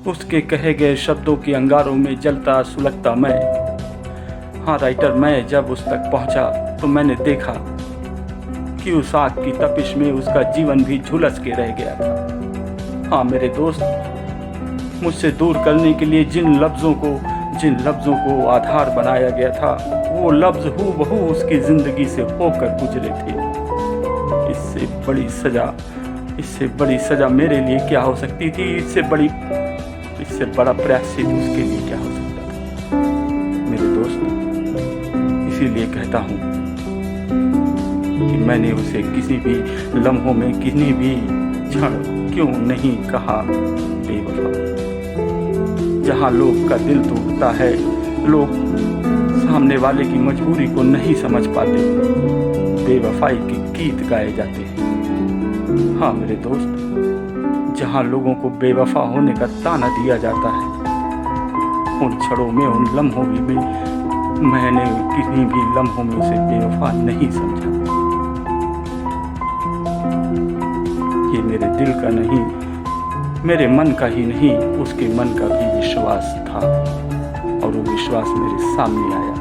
उसके कहे गए शब्दों के अंगारों में जलता सुलगता मैं। हाँ राइटर, मैं जब उस तक पहुंचा तो मैंने देखा कि उस आग की तपिश में उसका जीवन भी झुलस के रह गया था। हाँ मेरे दोस्त, मुझसे दूर करने के लिए जिन लफ्ज़ों को आधार बनाया गया था, वो लफ्ज़ हूबहू उसकी ज़िंदगी से होकर गुजरे थे। इससे बड़ी सज़ा मेरे लिए क्या हो सकती थी? इससे बड़ा प्रायश्चित उसके लिए क्या हो सकता था? मेरे दोस्त, इसीलिए कहता हूँ कि मैंने उसे किसी भी लम्हों में, किसी भी क्षण क्यों नहीं कहा बेवफा। जहाँ लोग का दिल टूटता है, लोग सामने वाले की मजबूरी को नहीं समझ पाते, बेवफाई के गीत गाए जाते हैं। हाँ मेरे दोस्त, जहाँ लोगों को बेवफा होने का ताना दिया जाता है, उन क्षणों में, उन लम्हों में मैंने किसी भी लम्हों में उसे बेवफा नहीं समझा। ये मेरे दिल का नहीं, मेरे मन का ही नहीं, उसके मन का भी विश्वास था, और वो विश्वास मेरे सामने आया।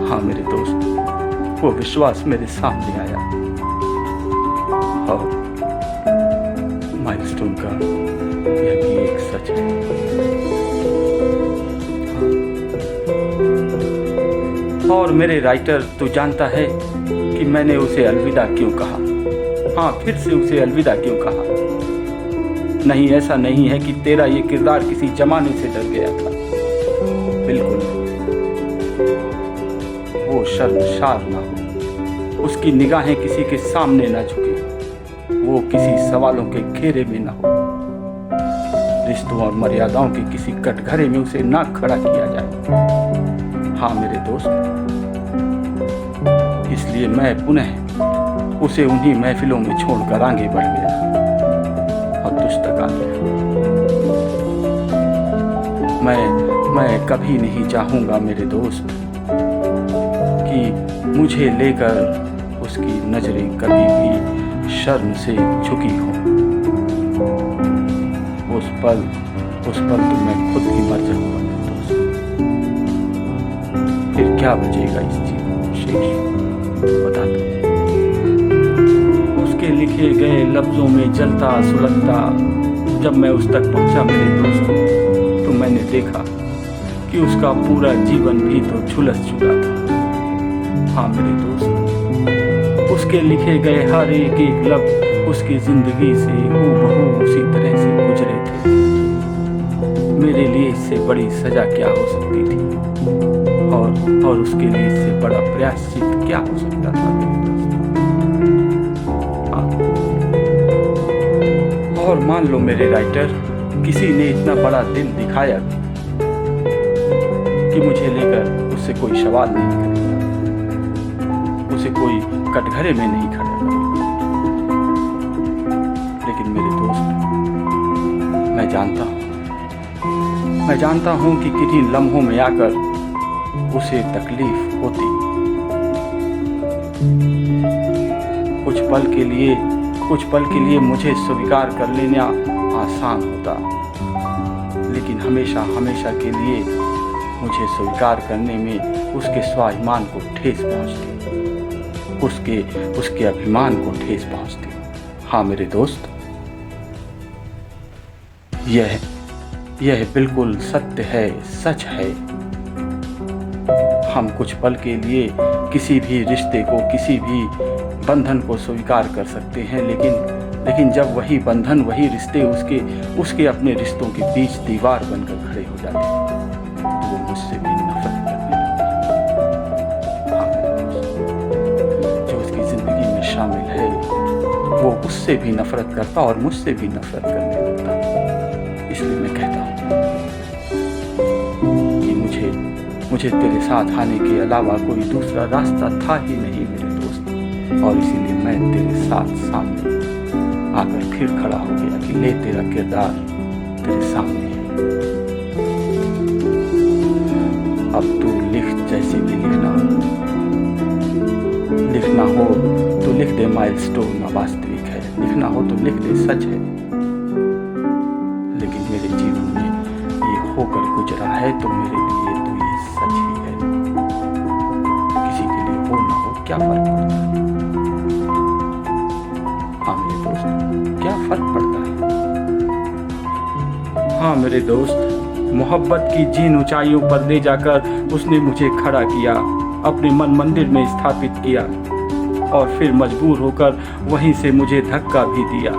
हाँ मेरे दोस्त, वो विश्वास मेरे सामने आया। और माइलस्टोन का यह भी एक सच है। और मेरे राइटर, तू जानता है कि मैंने उसे अलविदा क्यों कहा? हाँ, फिर से उसे अलविदा क्यों कहा? नहीं, ऐसा नहीं है कि तेरा ये किरदार किसी जमाने से डर गया था, बिल्कुल नहीं। वो शर्मसार ना हो, उसकी निगाहें किसी के सामने ना झुके, वो किसी सवालों के घेरे में ना हो, रिश्तों और मर्यादाओं के किसी कटघरे में उसे ना खड़ा किया जाए। हाँ मेरे दोस्त, इसलिए मैं पुनः उसे उन्हीं महफिलों में छोड़कर आगे बढ़ गया और तुझ तक आ गया। मैं कभी नहीं चाहूँगा मेरे दोस्त कि मुझे लेकर उसकी नजरें कभी भी शर्म से झुकी हो। उस पल तो मैं खुद ही मर जाऊंगा मेरे दोस्त। फिर क्या बचेगा इस जीवन में शेष, बता दो। उसके लिखे गए लफ्जों में जलता सुलगता जब मैं उस तक पहुंचा मेरे दोस्त, तो मैंने देखा कि उसका पूरा जीवन भी तो झुलस चुका था। हाँ मेरे दोस्त, उसके लिखे गए हर एक लफ्ज उसकी जिंदगी से हूबहू उसी तरह से गुजरे थे। मेरे लिए इससे बड़ी सजा क्या हो सकती थी, और उसके लिए इससे बड़ा प्रायश्चित क्या हो सकता था मेरे दोस्त। हाँ। और मान लो मेरे राइटर, किसी ने इतना बड़ा दिल दिखाया कि मुझे लेकर उससे कोई सवाल नहीं करेगा, उसे कोई कटघरे में नहीं खड़ा करेगा। लेकिन मेरे दोस्त, मैं जानता हूं कि किन्हीं लम्हों में आकर उसे तकलीफ होती। कुछ पल के लिए मुझे स्वीकार कर लेना आसान होता, लेकिन हमेशा के लिए मुझे स्वीकार करने में उसके स्वाभिमान को ठेस पहुंचती, उसके अभिमान को ठेस पहुंचती। हाँ मेरे दोस्त, यह बिल्कुल सत्य है, सच है। हम कुछ पल के लिए किसी भी रिश्ते को, किसी भी बंधन को स्वीकार कर सकते हैं, लेकिन जब वही बंधन, वही रिश्ते उसके अपने रिश्तों के बीच दीवार बनकर खड़े हो जाते हैं, तो वो मुझसे भी नफरत करने लगता है। हाँ मेरे दोस्त, जो उसकी जिंदगी में शामिल है वो उससे भी नफरत करता और मुझसे भी नफरत करने लगता। इसलिए मैं कहता हूँ कि मुझे तेरे साथ आने के अलावा कोई दूसरा रास्ता था ही नहीं मेरे दोस्त, और इसीलिए मैं तेरे साथ सामने आकर फिर खड़ा हो गया कि ले तेरा किरदार तेरे सामने है। अब तू लिख जैसे भी लिखना हो तो लिख दे माइलस्टोन वास्तविक है, लिखना हो तो लिख दे सच है, लेकिन मेरे जीवन में ये होकर गुजरा है तो मेरे लिए तो ये सच ही है। किसी के लिए हो ना हो क्या फर्क पड़ता है। हाँ मेरे दोस्त, क्या फर्क पड़ता है। हाँ मेरे दोस्त, मोहब्बत की जिन ऊंचाइयों पर ले जाकर उसने मुझे खड़ा किया, अपने मन मंदिर में स्थापित किया और फिर मजबूर होकर वहीं से मुझे धक्का भी दिया।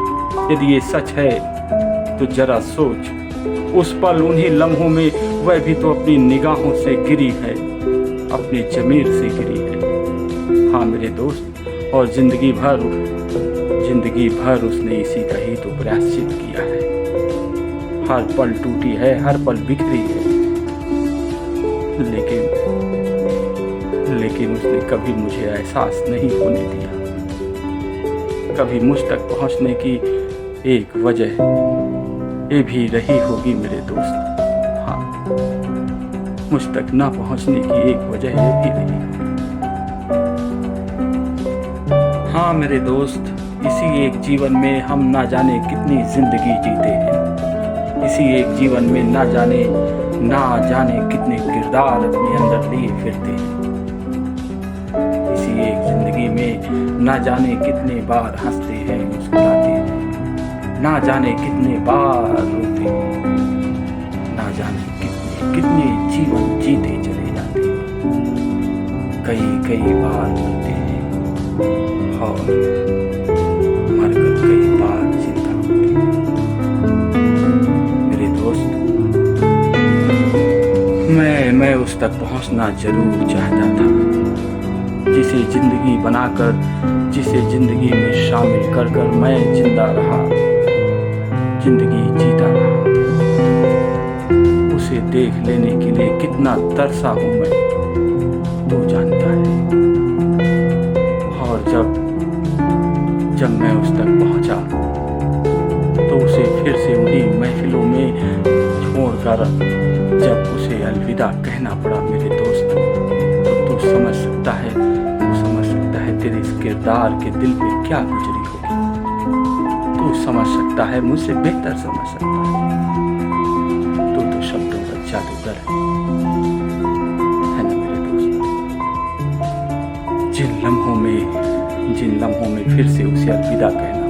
यदि ये सच है तो जरा सोच, उस पल उन्हीं लम्हों में वह भी तो अपनी निगाहों से गिरी है, अपनी ज़मीर से गिरी है। हाँ मेरे दोस्त, और जिंदगी भर उसने इसी का ही तो प्रायश्चित किया है। हर पल टूटी है, हर पल बिखरी है, लेकिन उसने कभी मुझे एहसास नहीं होने दिया। कभी मुझ तक पहुंचने की एक वजह ये भी रही होगी मेरे दोस्त। हाँ, मुझ तक ना पहुंचने की एक वजह ये भी रही होगी। हाँ मेरे दोस्त, इसी एक जीवन में हम ना जाने कितनी जिंदगी जीते हैं। इसी एक जीवन में ना जाने कितने किरदार अपने अंदर लिए फिरते हैं। इसी एक जिंदगी में ना जाने कितने बार हंसते हैं, मुस्कुराते हैं, ना जाने कितने बार रोते हैं, ना जाने कितने जीवन जीते चले जाते हैं। कई बार मरते हैं और मरकर कई बार जिंदा होते हैं। मेरे दोस्त, मैं उस तक पहुंचना जरूर चाहता था जिसे जिंदगी बनाकर, जिसे जिंदगी में शामिल कर मैं जिंदा रहा, जिंदगी जीता रहा। उसे देख लेने के लिए कितना तरसा हूं मैं, तू जानता है। और जब मैं उस तक पहुंचा तो उसे फिर से उन्हीं महफिलों में छोड़कर जब उसे अलविदा कहना पड़ा मेरे दोस्त, तो तू समझ सकता है तेरे इस किरदार के दिल पे क्या गुजरी होगी। तू समझ सकता है, मुझसे बेहतर समझ सकता है। तू तो शब्दों का जादूगर है ना मेरे दोस्त। जिन लम्हों में फिर से उसे अलविदा कहना